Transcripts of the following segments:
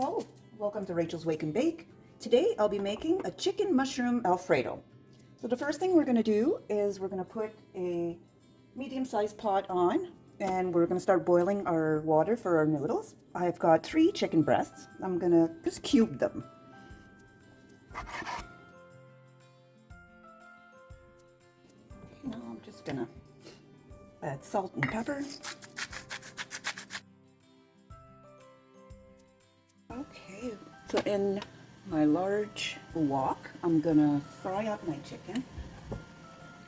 Hello, welcome to Rachel's Wake and Bake. Today I'll be making a chicken mushroom Alfredo. So the first thing we're going to do is we're going to put a medium-sized pot on and we're going to start boiling our water for our noodles. I've got 3 chicken breasts. I'm going to just cube them. Now I'm just going to add salt and pepper. Okay, so in my large wok, I'm gonna fry up my chicken.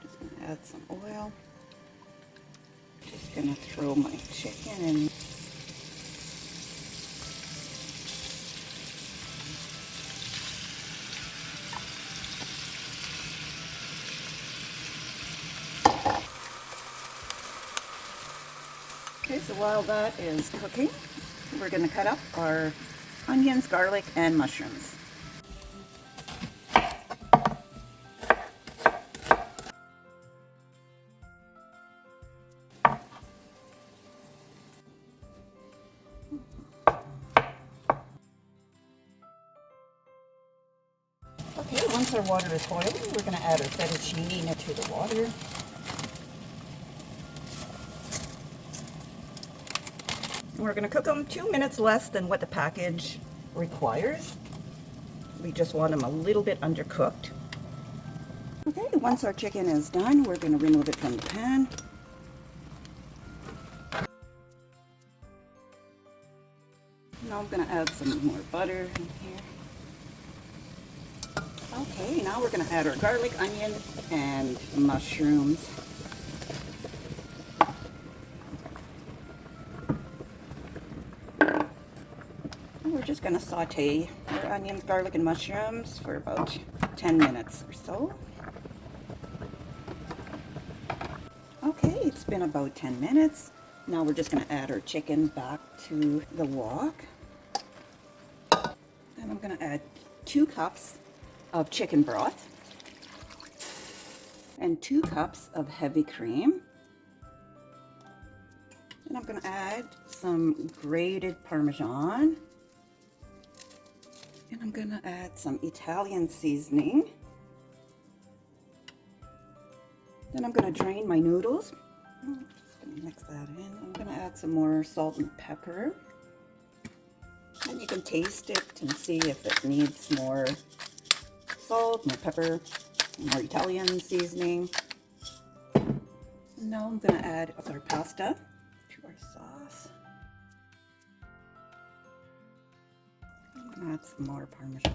Just gonna add some oil. Just gonna throw my chicken in. Okay, so while that is cooking, we're gonna cut up our onions, garlic, and mushrooms. Okay, once our water is boiling, we're going to add our fettuccine into the water. We're going to cook them 2 minutes less than what the package requires. We just want them a little bit undercooked. Okay, once our chicken is done, we're going to remove it from the pan. Now I'm going to add some more butter in here. Okay, now we're going to add our garlic, onion, and mushrooms. And we're just going to saute our onions, garlic, and mushrooms for about 10 minutes or so. Okay, it's been about 10 minutes. Now we're just going to add our chicken back to the wok. And I'm going to add 2 cups of chicken broth and 2 cups of heavy cream. And I'm going to add some grated Parmesan. And I'm going to add some Italian seasoning. Then I'm going to drain my noodles. I'm just going to mix that in. I'm going to add some more salt and pepper. And you can taste it and see if it needs more salt, more pepper, more Italian seasoning. And now I'm going to add our pasta to our sauce. I'm going to add some more Parmesan.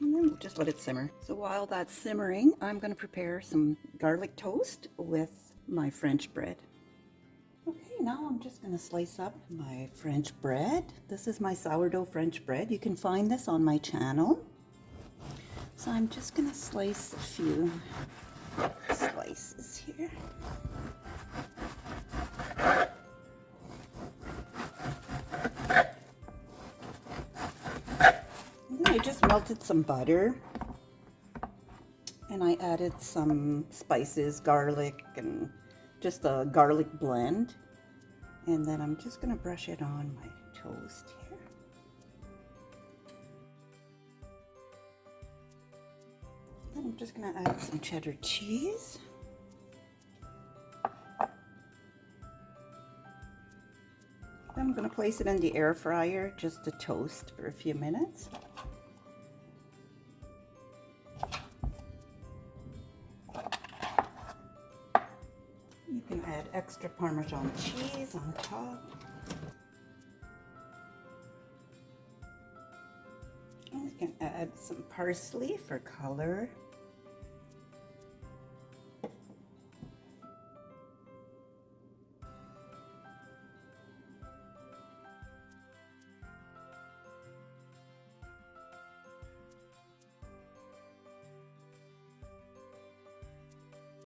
And then we'll just let it simmer. So while that's simmering, I'm going to prepare some garlic toast with my French bread. Okay, now I'm just going to slice up my French bread. This is my sourdough French bread. You can find this on my channel. So I'm just going to slice a few slices here. And then I just melted some butter. And I added some spices, garlic, and just a garlic blend. And then I'm just going to brush it on my toast here. Then I'm just going to add some cheddar cheese. Then I'm going to place it in the air fryer just to toast for a few minutes. You can add extra Parmesan cheese on top. And you can add some parsley for color.